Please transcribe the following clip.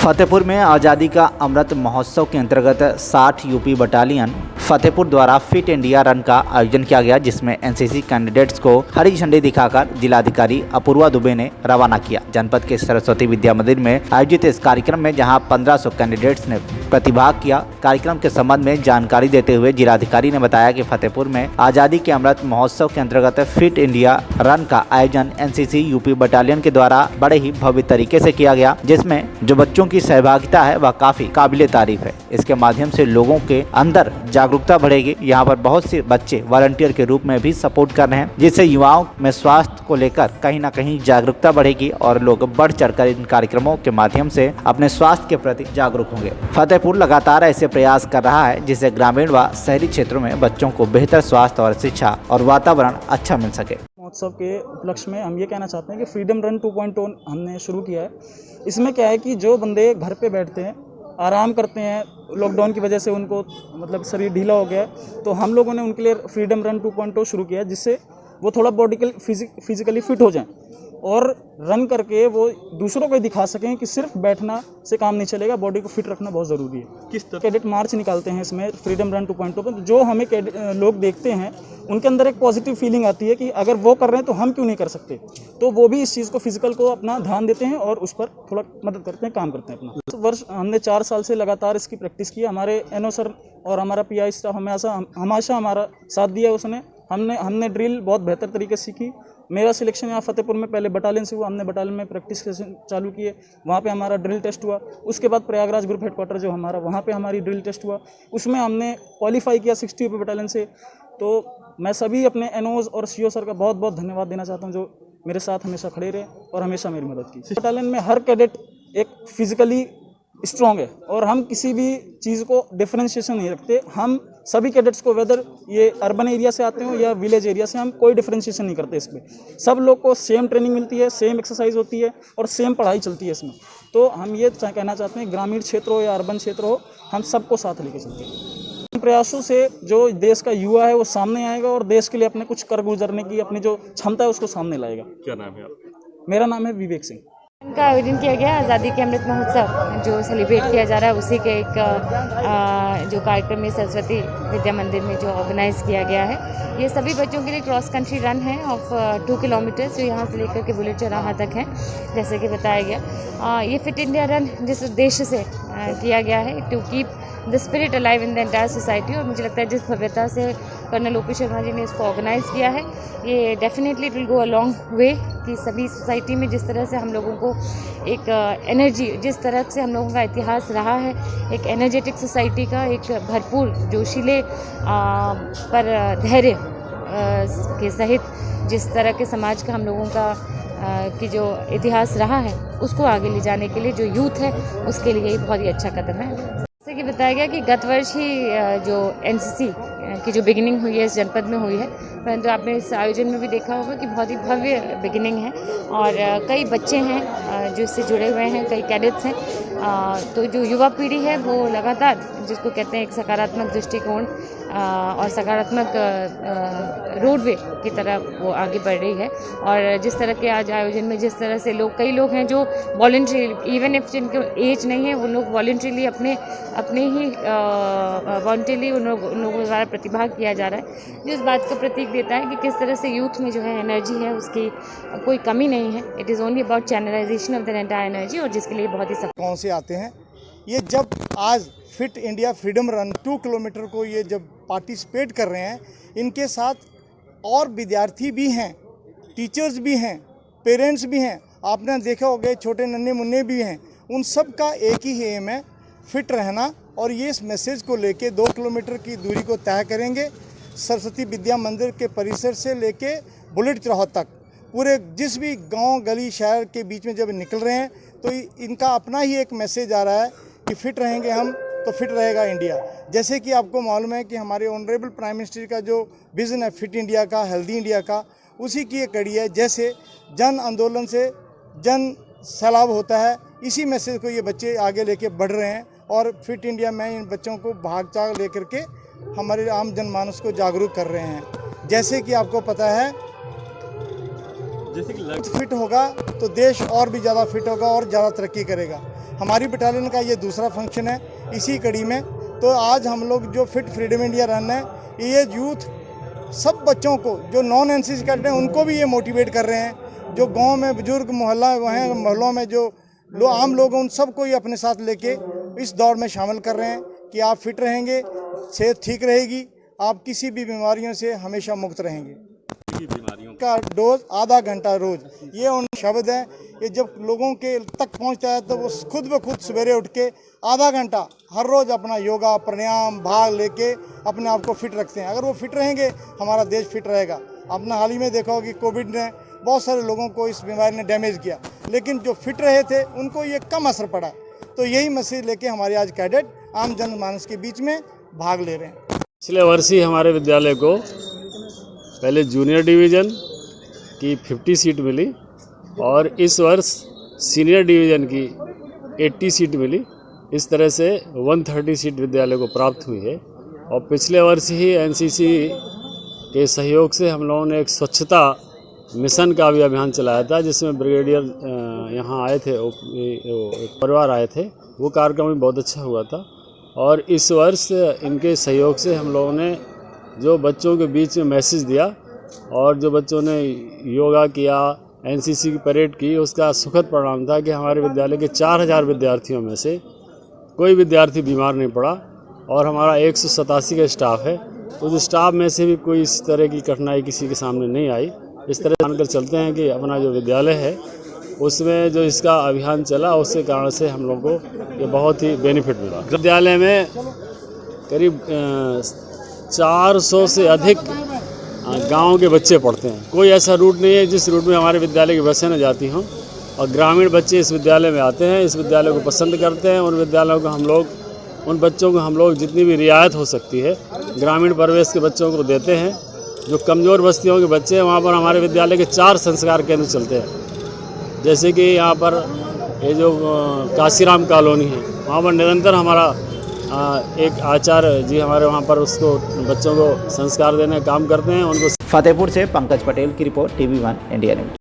फतेहपुर में आज़ादी का अमृत महोत्सव के अंतर्गत 60 यूपी बटालियन फतेहपुर द्वारा फिट इंडिया रन का आयोजन किया गया, जिसमें एनसीसी कैंडिडेट्स को हरी झंडी दिखाकर जिलाधिकारी अपूर्वा दुबे ने रवाना किया। जनपद के सरस्वती विद्या मंदिर में आयोजित इस कार्यक्रम में जहां 1500 कैंडिडेट्स ने प्रतिभाग किया। कार्यक्रम के संबंध में जानकारी देते हुए जिलाधिकारी ने बताया कि फतेहपुर में आज़ादी के अमृत महोत्सव के अंतर्गत फिट इंडिया रन का आयोजन एनसीसी यूपी बटालियन के द्वारा बड़े ही भव्य तरीके से किया गया, जिसमें जो बच्चों की सहभागिता है वह काफी काबिले तारीफ है। इसके माध्यम से लोगों के अंदर जागरूकता बढ़ेगी। यहाँ पर बहुत से बच्चे वॉलंटियर के रूप में भी सपोर्ट कर रहे हैं, जिससे युवाओं में स्वास्थ्य को लेकर कहीं न कहीं जागरूकता बढ़ेगी और लोग बढ़ चढ़कर इन कार्यक्रमों के माध्यम से अपने स्वास्थ्य के प्रति जागरूक होंगे। फतेहपुर लगातार ऐसे प्रयास कर रहा है जिससे ग्रामीण व शहरी क्षेत्रों में बच्चों को बेहतर स्वास्थ्य और शिक्षा और वातावरण अच्छा मिल सके। महोत्सव के उपलक्ष्य में हम ये कहना चाहते हैं कि फ्रीडम रन 2.0 हमने शुरू किया है। इसमें क्या है कि जो बंदे घर पे बैठते हैं, आराम करते हैं, लॉकडाउन की वजह से उनको मतलब शरीर ढीला हो गया है, तो हम लोगों ने उनके लिए फ्रीडम रन 2.0 शुरू किया है, जिससे वो थोड़ा फिजिकली फिट हो जाएं और रन करके वो दूसरों को दिखा सकें कि सिर्फ बैठना से काम नहीं चलेगा, बॉडी को फिट रखना बहुत ज़रूरी है। किस तरह कैडेट मार्च निकालते हैं इसमें फ्रीडम रन 2.0 पर, जो हमें लोग देखते हैं उनके अंदर एक पॉजिटिव फीलिंग आती है कि अगर वो कर रहे हैं तो हम क्यों नहीं कर सकते, तो वो भी इस चीज़ को फिजिकल को अपना ध्यान देते हैं और उस पर थोड़ा मदद करते हैं, काम करते हैं अपना। इस वर्ष हमने 4 साल से लगातार इसकी प्रैक्टिस की। हमारे एनओ सर और हमारा पीआई स्टाफ हमेशा हमारा साथ दिया। उसने हमने ड्रिल बहुत बेहतर तरीके से सीखी। मेरा सिलेक्शन यहाँ फतेहपुर में पहले बटालियन से हुआ, हमने बटालियन में प्रैक्टिस चालू किए, वहाँ पे हमारा ड्रिल टेस्ट हुआ। उसके बाद प्रयागराज ग्रुप हेडक्वार्टर जो हमारा, वहाँ पे हमारी ड्रिल टेस्ट हुआ, उसमें हमने क्वालिफाई किया 60 यूपी बटालियन से। तो मैं सभी अपने एनओज और सीओ सर का बहुत बहुत धन्यवाद देना चाहता हूँ, जो मेरे साथ हमेशा खड़े रहे और हमेशा मेरी मदद की। बटालियन में हर कैडेट एक फिजिकली स्ट्रॉन्ग है और हम किसी भी चीज़ को डिफरेंशिएशन नहीं रखते। हम सभी कैडेट्स को, वेदर ये अर्बन एरिया से आते हो या विलेज एरिया से, हम कोई डिफरेंशिएशन नहीं करते इसमें। सब लोग को सेम ट्रेनिंग मिलती है, सेम एक्सरसाइज होती है और सेम पढ़ाई चलती है इसमें। तो हम ये कहना चाहते हैं, ग्रामीण क्षेत्र हो या अर्बन क्षेत्र हो, हम सबको साथ लेके चलते हैं। इन प्रयासों से जो देश का युवा है वो सामने आएगा और देश के लिए अपने कुछ कर गुजरने की अपनी जो क्षमता है उसको सामने लाएगा। क्या नाम है आपका? मेरा नाम है विवेक सिंह। का आयोजन किया गया आज़ादी के अमृत महोत्सव जो सेलिब्रेट किया जा रहा है, उसी के एक जो कार्यक्रम में सरस्वती विद्या मंदिर में जो ऑर्गेनाइज़ किया गया है। ये सभी बच्चों के लिए क्रॉस कंट्री रन है ऑफ 2 किलोमीटर्स, जो यहाँ से लेकर के बुलेट चौराहा तक है, जैसे कि बताया गया। ये फिट इंडिया रन जिस उद्देश्य से किया गया है, to keep the spirit alive in the entire society. और मुझे लगता है जिस भव्यता से कर्नल ओपी शर्मा जी ने इसको ऑर्गेनाइज़ किया है, ये definitely it will go a long way कि सभी सोसाइटी में जिस तरह से हम लोगों को एक एनर्जी, जिस तरह से हम लोगों का इतिहास रहा है, एक एनर्जेटिक सोसाइटी का, एक भरपूर जोशीले पर धैर्य के सहित जिस तरह के समाज का हम लोगों का की जो इतिहास रहा है, उसको आगे ले जाने के लिए जो यूथ है उसके लिए ये बहुत ही अच्छा कदम है। जैसे कि बताया गया कि गत वर्ष ही जो एनसीसी की जो बिगिनिंग हुई है इस जनपद में हुई है, परंतु आपने इस आयोजन में भी देखा होगा कि बहुत ही भव्य बिगिनिंग है और कई बच्चे हैं जो इससे जुड़े हुए हैं, कई कैडेट्स हैं। तो जो युवा पीढ़ी है वो लगातार, जिसको कहते हैं एक सकारात्मक दृष्टिकोण और सकारात्मक रोडवे की तरह वो आगे बढ़ रही है। और जिस तरह के आज आयोजन में जिस तरह से कई लोग हैं जो वॉलंटरी, इवन इफ जिनको एज नहीं है, वो लोग वॉलंटरीली अपने ही वॉलंटरीली उन लोगों द्वारा प्रतिभाग किया जा रहा है, जो इस बात का प्रतीक देता है कि किस तरह से यूथ में जो है एनर्जी है उसकी कोई कमी नहीं है। It is only about channelisation of the entire energy, और जिसके लिए बहुत ही कौन से आते हैं। ये जब आज fit India freedom run 2 kilometre को ये जब पार्टिसिपेट कर रहे हैं, इनके साथ और विद्यार्थी भी हैं, टीचर्स भी हैं, पेरेंट्स भी हैं, आपने देखा होगा छोटे नन्हे मुन्ने भी हैं। उन सब का एक ही एम है, फिट रहना। और ये इस मैसेज को लेके 2 किलोमीटर की दूरी को तय करेंगे, सरस्वती विद्या मंदिर के परिसर से लेके बुलेट चौराहा तक, पूरे जिस भी गांव गली शहर के बीच में जब निकल रहे हैं, तो इनका अपना ही एक मैसेज आ रहा है कि फिट रहेंगे हम तो फिट रहेगा इंडिया। जैसे कि आपको मालूम है कि हमारे ऑनरेबल प्राइम मिनिस्टर का जो विज़न है फिट इंडिया का, हेल्दी इंडिया का, उसी की एक कड़ी है। जैसे जन आंदोलन से जन सैलाब होता है, इसी मैसेज को ये बच्चे आगे लेके बढ़ रहे हैं और फिट इंडिया में इन बच्चों को भाग चाग लेकर के हमारे आम जनमानस को जागरूक कर रहे हैं। जैसे कि आपको पता है, जैसे कि फिट होगा तो देश और भी ज़्यादा फिट होगा और ज़्यादा तरक्की करेगा। हमारी बटालियन का ये दूसरा फंक्शन है इसी कड़ी में। तो आज हम लोग जो फिट फ्रीडम इंडिया रन है, ये यूथ सब बच्चों को जो नॉन एनसीसी कैडेट हैं उनको भी ये मोटिवेट कर रहे हैं। जो गांव में बुजुर्ग मोहल्लों में जो आम लोग हैं उन सबको ये अपने साथ लेके इस दौड़ में शामिल कर रहे हैं कि आप फिट रहेंगे, सेहत ठीक रहेगी, आप किसी भी बीमारियों से हमेशा मुक्त रहेंगे। बीमारियों का डोज आधा घंटा रोज, ये उन शब्द हैं कि जब लोगों के तक पहुंचता है तो वो खुद ब खुद सवेरे उठ के आधा घंटा हर रोज़ अपना योगा प्राणायाम भाग लेके अपने आप को फिट रखते हैं। अगर वो फिट रहेंगे हमारा देश फिट रहेगा। आपने हाल ही में देखा हो कि कोविड ने बहुत सारे लोगों को इस बीमारी ने डैमेज किया, लेकिन जो फिट रहे थे उनको ये कम असर पड़ा। तो यही मैसेज लेके हमारे आज कैडेट आम जनमानस के बीच में भाग ले रहे हैं। पिछले वर्ष ही हमारे विद्यालय को पहले जूनियर डिवीज़न की 50 सीट मिली और इस वर्ष सीनियर डिवीज़न की 80 सीट मिली। इस तरह से 130 सीट विद्यालय को प्राप्त हुई है। और पिछले वर्ष ही एनसीसी के सहयोग से हम लोगों ने एक स्वच्छता मिशन का भी अभियान चलाया था, जिसमें ब्रिगेडियर यहाँ आए थे, परिवार आए थे। वो कार्यक्रम भी बहुत अच्छा हुआ था। और इस वर्ष इनके सहयोग से हम लोगों ने जो बच्चों के बीच में मैसेज दिया और जो बच्चों ने योगा किया, एनसीसी की परेड की, उसका सुखद परिणाम था कि हमारे विद्यालय के 4000 विद्यार्थियों में से कोई विद्यार्थी बीमार नहीं पड़ा। और हमारा 187 का स्टाफ है, तो उस स्टाफ में से भी कोई इस तरह की कठिनाई किसी के सामने नहीं आई। इस तरह जानकर चलते हैं कि अपना जो विद्यालय है उसमें जो इसका अभियान चला उसके कारण से हम लोग को ये बहुत ही बेनिफिट मिला। विद्यालय में करीब 400 से अधिक गांव के बच्चे पढ़ते हैं। कोई ऐसा रूट नहीं है जिस रूट में हमारे विद्यालय की बसें न जाती हों। और ग्रामीण बच्चे इस विद्यालय में आते हैं, इस विद्यालय को पसंद करते हैं। उन बच्चों को हम लोग जितनी भी रियायत हो सकती है ग्रामीण परिवेश के बच्चों को देते हैं। जो कमज़ोर बस्तियों के बच्चे हैं वहाँ पर हमारे विद्यालय के 4 संस्कार केंद्र चलते हैं। जैसे कि यहाँ पर ये जो काशीराम कॉलोनी है, वहाँ पर निरंतर हमारा एक आचार्य जी हमारे वहाँ पर उसको बच्चों को संस्कार देने का काम करते हैं। उनको फतेहपुर से पंकज पटेल की रिपोर्ट, TV1 इंडिया न्यूज।